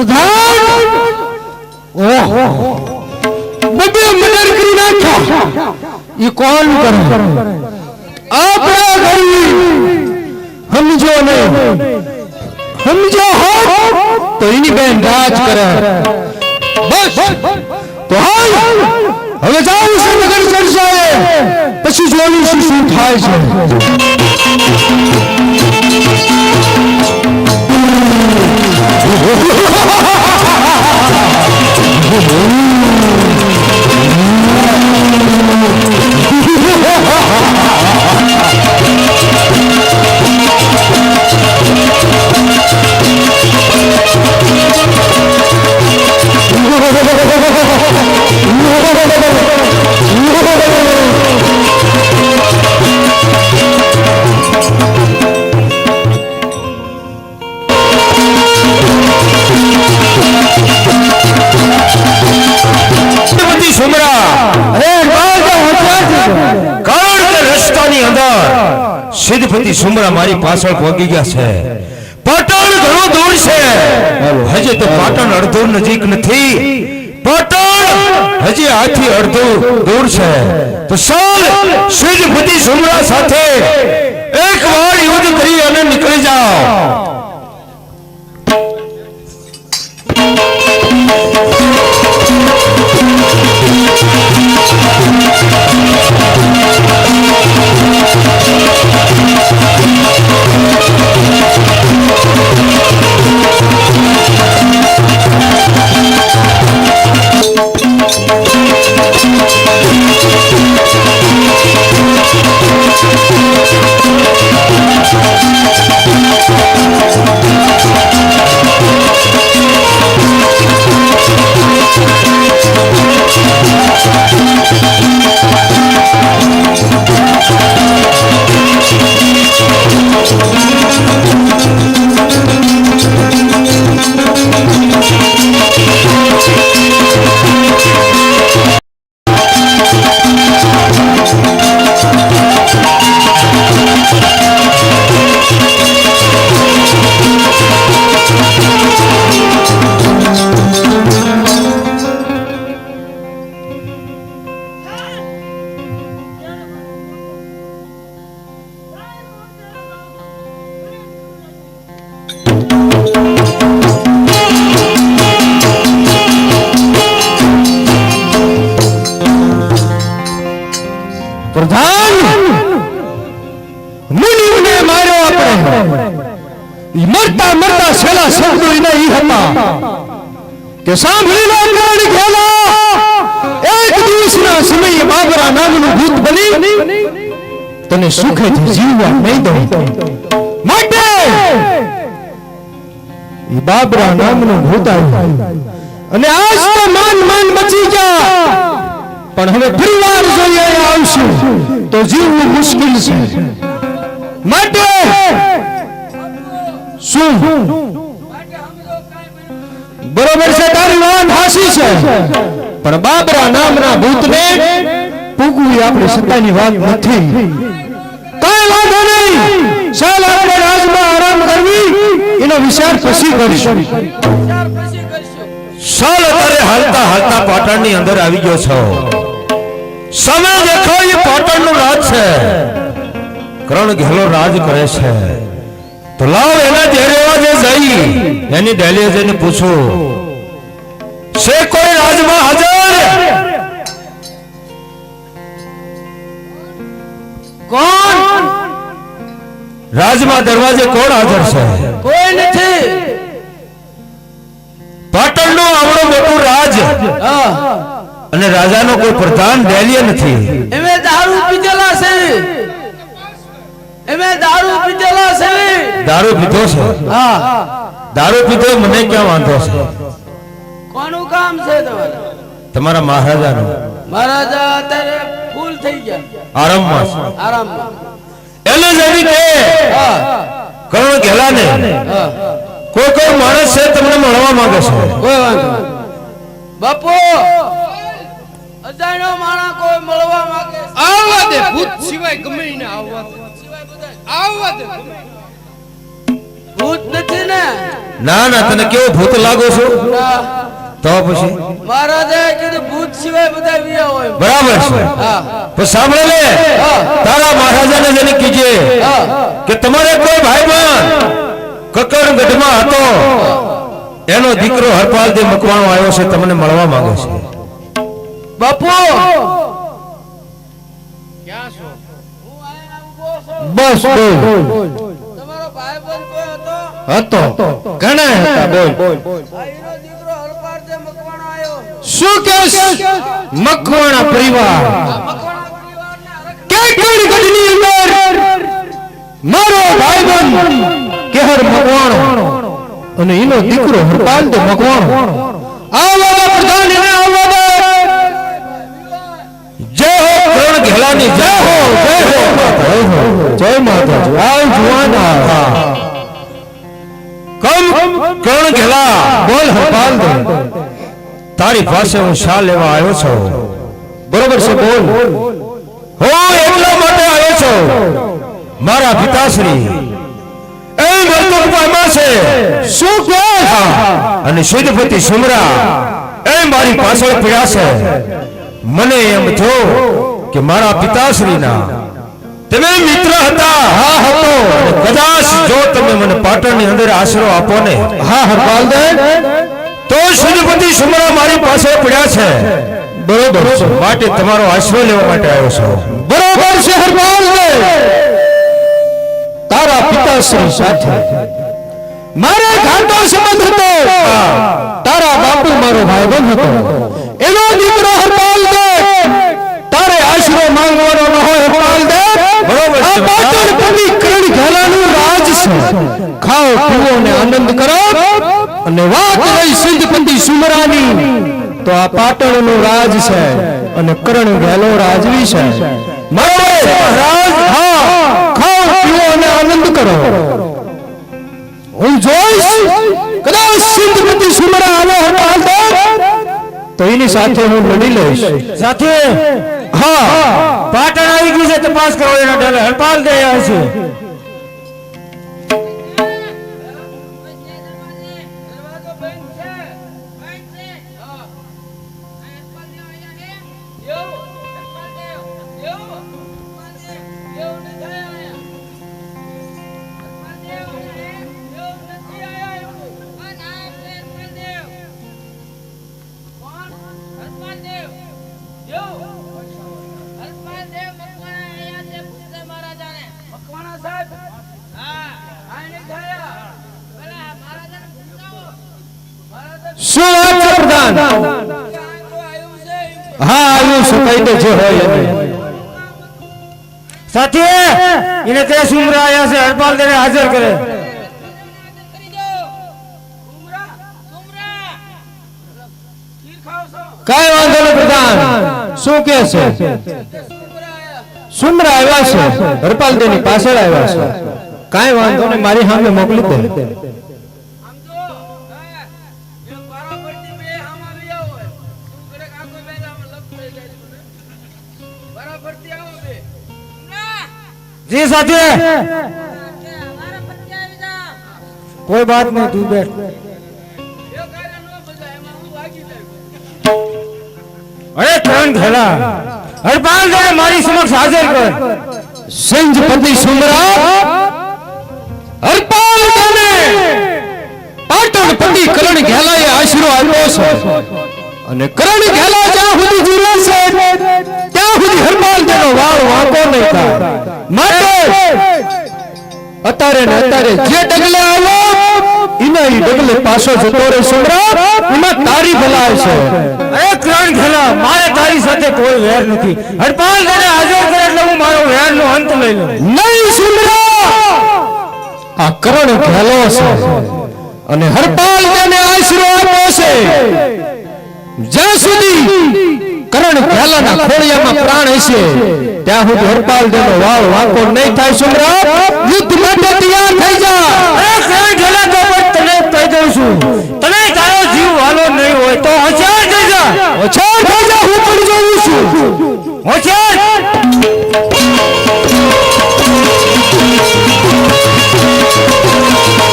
प्रधान ओहो बड़े मर्डर કરી નાખ્યા ये कौन करे आपड़ा घरी समझो नहीं समझो हो तो इनी બેન રાજ કરે બસ તો હાલ હવે જાવ નગર ચર્ચાએ પછી જોઈશું શું થાય છે સિદ્ધપતિ સુમરા મારી પાછળ પહોંચી ગયા છે પાટણ ઘણો દૂર છે હજી તો પાટણ અડધું નજીક નથી પાટણ હજી આથી અડધું દૂર છે તો ચાલ સિદ્ધપતિ સુમરા સાથે એક વાર યુદ્ધ કરી અને નીકળી જાઓ मरता मरता छेला शब्दो इने ही હતા કે સાંભળી લો પ્રાણ ખેલા એક દિવસના સમયે બાબરા નામનું ભૂત બની તને સુખેથી જીવવા નહીં દઉં માટે ઈ બાબરા નામનું ભૂત આવ્યું અને આજ તો માન માન બચી ગયા પણ હવે ફરીવાર જોઈએ આવશું તો જીવવું મુશ્કેલ છે માટે શું બરોબર છે તારી વાત હાસી છે પણ બાબરા નામના ભૂતને પૂગવી આપણે સત્તાની વાત નથી કઈ વાંધો નહીં ચાલ આપણે રાજમાં આરામ કરવી એનો વિચાર પછી કરીશું ચાલ તારે હાલતા હાલતા પાટણની અંદર આવી ગયો છો સમય દેખો એ પાટણનું રાજ છે કરણ ઘેલો રાજ કરે છે તો લાવ એના જેરેવા જે જઈ એની ડેલીએ જઈને પૂછો છે કોઈ રાજમાં હાજર કોણ રાજમાં દરવાજે કોણ હાજર છે કોઈ નથી પાટણનું આવડું મોટું રાજ અને રાજાનો કોઈ પ્રધાન ડેલીએ નથી એમે દારૂ પીધેલા છે એમે દારૂ પીધેલા છે દારૂ પીધો છે હા દારૂ પીધો મને ક્યાં વાંધો છે કોનું કામ છે તમારા મહારાજાનું મહારાજા અત્યારે ફૂલ થઈ ગયા આરામમાં એટલે જ એવી કે કરણ ઘેલાને કોઈ કોઈ માણસ છે તમને મળવા માંગે છે કોઈ વાંધો બાપુ અજાણ્યો માણસ કોઈ મળવા માંગે આવવા દે ભૂત સિવાય ગમે ને આવવા દે ભૂત નથી ને? ના ના, તને કેવો ભૂત લાગો છો? ના. તો પછી મહારાજે કીધું ભૂત સિવાય બધા વિયા હોય. બરાબર છે. હા. પણ સાંભળે લે, તારા મહારાજાને જેને કીજે કે તમારે કોઈ ભાઈબંધ કકડગઢમાં હતો, એનો દીકરો હરપાલદેવ મકવાણો આવ્યો છે, તમને મળવા માંગે છે. બાપુ ક્યાં છો? હું આયા ઊભો છું. બસ બોલ. તમારો ભાઈબંધ કોઈ હતો? હતો, ઘણા હતા, બોલ. આ હીરો દીકરો હરપાલદેવ મકવાણો આવ્યો. શું કેસ? મકવાણા પરિવાર આ મકવાણા પરિવારને હરખ કેકડગઢની અંદર મારો ભાઈબંધ કેહર મકવાણો અને એનો દીકરો હરપાલદેવ મકવાણો આવા પ્રધાન એને આવવા દે. જય હો કરણ ઘેલાની જય હો, જય હો, જય માતાજી. આવ જુવાન આ. કમ કરણ ઘેલા, બોલ હરપાલદેવ. તારી પાસે હું શા લેવા આવ્યો છું? બરોબર છે, બોલ. હું એટલા માટે આવ્યો છું, મારા પિતાશ્રી એ મૃત્યુ પામ્યા છે. શું કહે? અને સિદ્ધપતિ સુમરા એ મારી પાછળ પડ્યા છે. મને એમ થયો કે મારા પિતાશ્રીના તમે મિત્ર હતા. હા હતો. કદાચ જો તમે મને પાટણની અંદર આશરો આપો ને, હા હરપાલદેવ, તો સિદ્ધપતિ સુમરા મારી પાસે પડ્યા છે. બરોબર છે, માટે તમારો આશરો લેવા માટે આવ્યો છું. બરોબર છે હરપાલદેવ. તારા પિતાશ્રી સાથે મારે ઘાટો સંબંધ હતો. તારા બાપુ મારો ભાઈબંધ હતો, એનો દીકરો હરપાલદેવ. તારે આશરો માંગવાનો ન હોય હરપાલદેવ. બરોબર છે. આ પાટણ પડી કરણ ઘેલાનું રાજ છે. ખાઓ પીવો અને આનંદ કરો. અને વાત રહી સિદ્ધપતિ સુમરાની, તો આ પાટણનું રાજ છે અને કરણ ઘેલો રાજવી છે. મારો રાજ, હા, ખાઓ પીવો અને આનંદ કરો. હું જોઈશ કદાચ સિદ્ધપતિ સુમરા આવો હરપાલદેવ, તો એની સાથે હું લડી લઈશ. સાથે હા, પાટણ આવી ગયું છે, તપાસ કરો એના ડરે. હરપાલદેવ આવ્યા છે. દરવાજો બંધ છે. બંધ છે. હા. આ હરપાલદેવ આયા હે? એવું? હરપાલદેવ. એવું? હરપાલદેવ. એવું નથી આયા અહીંયા. હરપાલદેવ આયા હે? એવું નથી આયા એવું. આ ના છે હરપાલદેવ. કોણ? હરપાલદેવ. એવું? હરપાલદેવ મકવાણા આયા છે, પૂછે મહારાજાને. મકવાણા સાહેબ? હા. આ નથી આયા. ભલા મહારાજાને પૂછાવો. મહારાજા શું વાત છે પ્રધાન? આવ્યું છે. હા, આવ્યું છે, કહી દે જે હોય એને. સાથે એને તે સુમરા આવ્યા છે, હરપાલદેવને હાજર કરે. કરી દો. ઉમરા, ઉમરા. ખીર ખાવ છો? કાંઈ વાંધો નહીં પ્રધાન. શું કે છે? ઉમરા આયા. સુમરા આવ્યા છે, હરપાલદેવની પાછળ આવ્યા છે. કાંઈ વાંધો નહીં, મારી સામે મોકલી દે. આમ જો. હા. એ બરાબરથી બે આમાં લઈ આવો. શું કરે કે આ કોઈ બે આમાં લપ થઈ જાય છે. બરાબરથી આવો બે. ઉમરા. જી સાથે અમારા પત્યા આવી જા. કોઈ બાત નહીં, તું બેઠ. એ કાર્ય નો બજાય એમાં હું વાગી જાય. અરે કરણ ઘેલા, હરપાલદેવ મારી સમક્ષ હાજર કર. સિંહપતિ સુમરા હરપાલદેવને પાટણપતિ કરણ ઘેલાએ આશરો આપ્યો છે. અને કરણ ઘેલા જ્યાં સુધી જીવે છે ત્યાં સુધી હરપાલદેવનો વાળ વાંકો નહીં થાય. માટે અત્યારે ને અત્યારે જે ડગલે આવો એના ઈ ડગલે પાછો જતો રહે સુમરા. એમાં તારી ભલાઈ છે. અરે કરણ ઘેલા, મારે તારી સાથે કોઈ વેર નથી. હરપાલદેવને હાજર કરે એટલે હું મારો વેરનો અંત લઈ લઉં. નહીં સુમરા, આ કરણ ઘેલો છે અને હરપાલદેવને આશરો આપ્યો છે. જ્યાં સુધી કરણ ઘેલાના ખોળિયામાં પ્રાણ હશે ત્યાં સુધી હરપાલદેવનો વાળ વાંકો નહીં થાય. સુમરા, યુદ્ધ માટે તૈયાર થઈ જા. અરે કરણ ઘેલા, તો પણ તને કહી દઉં છું, તને તારો જીવ વાલો નહીં હોય તો હોશિયાર થઈ જા. ઓછા થઈ જા, હું પણ જોઉં છું. હોશિયાર.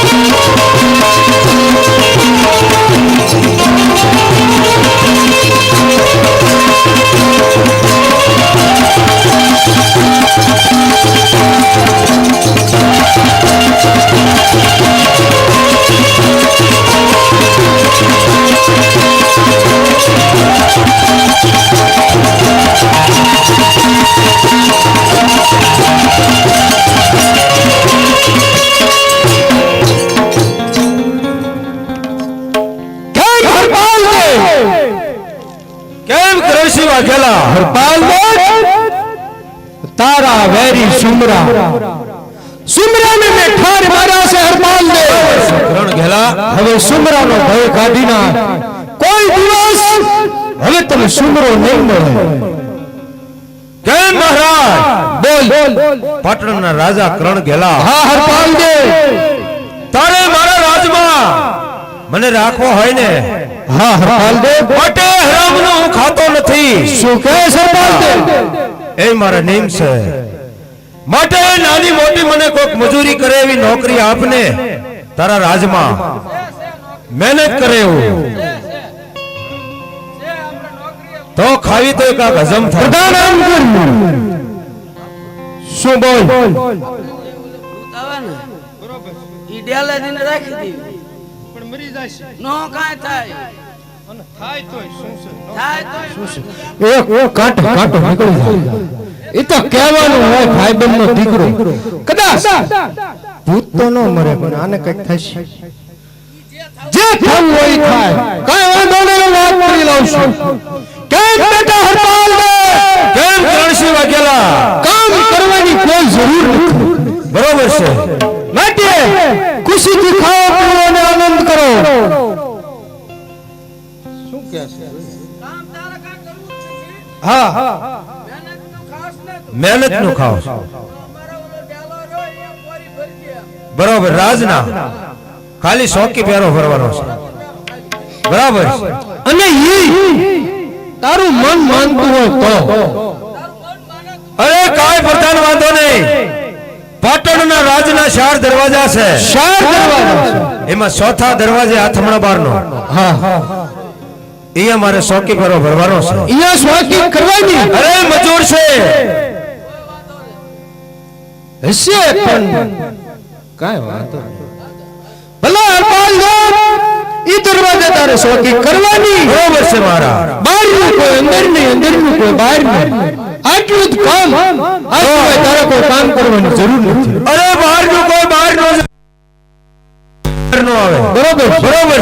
Thank you. વાઘેલા હરપાલ તારા વેરી સુમરા સુમરાને મેં ઠાર માર્યા છે હરપાલ દે કરણ ઘેલા હવે સુમરાનો ભય કાઢી નાખ કોઈ દિવસ હવે તમે સુમરો નહીં મળે કેમ મહારાજ બોલ પાટણના રાજા કરણ ઘેલા હા હરપાલ દે તારે મારા રાજમાં મને રાખવો હોય ને હા હરપાલ દે માટે હરામનું હું ખાતો નથી શું કહે છે હરપાલ દે એ મારા નિયમ છે માટે નાની મોટી મને કોઈક મજૂરી કરે એવી નોકરી આપને તારા રાજમાં મહેનત કરે એવું તો ખાવી તો કાક હજમ થાય પ્રધાન આમ કર્યું શું બોલ આવે ને ઈ ડેલે દીને રાખી દેવી પણ મરી જાય છે નો કાંઈ થાય અને થાય તોય શું છે થાય તો એક કાંટો નીકળી જાય એ તો કહેવાનું હોય ભાઈ બંધનો દીકરો કદાચ ભૂત તો ન મરે પણ આને કઈક થશે જે થવું હોય થાય કઈ વાંધો નહીં વાત કરી લઉં છું કેમ બેટા હરપાલ દે કેમ કરણસિંહ વાઘેલા કામ કરવાની કોઈ જરૂર નથી બરોબર છે માટે ખુશીથી ખાઓ પીઓ અને આનંદ કરો શું કે છે કામ તારે કાંઈ કરવું જ નથી હા મહેનતનું ખાસ ને તું મહેનત નું ખાવ અમારો ઓલો ડેલો રહ્યો એ પોરી ભરી ગયા બરોબર રાજના ખાલી શોકી પહેરો ભરવાનો છે બરાબર અને ઈ તારું મન માનતું હોય તો તારું મન માને તું અરે કાંઈ પ્રધાન વાંધો નહીં પાટણના રાજના 4 દરવાજા છે શાર દરવાજા છે. એમાં ચોથા દરવાજે આથમણા બારનો હા અહીંયા મારે શોકી પહેરો ભરવાનો છે અહીંયા સ્વાકી કરવાની અરે મજૂર છે હશે પણ કાંઈ વાંધો નહીં. ભલા હરપાલ દે ઈ દરવાજે તારે સ્વાકી કરવાની બરોબર છે મારા બહારનું કોઈ અંદર નહીં અંદરનું કોઈ બહાર નહીં આટલું જ કામ આ સિવાય તારે કોઈ કામ કરવાની જરૂર નથી અરે બહાર નું કોઈ બહાર નો આવે બરોબર બરોબર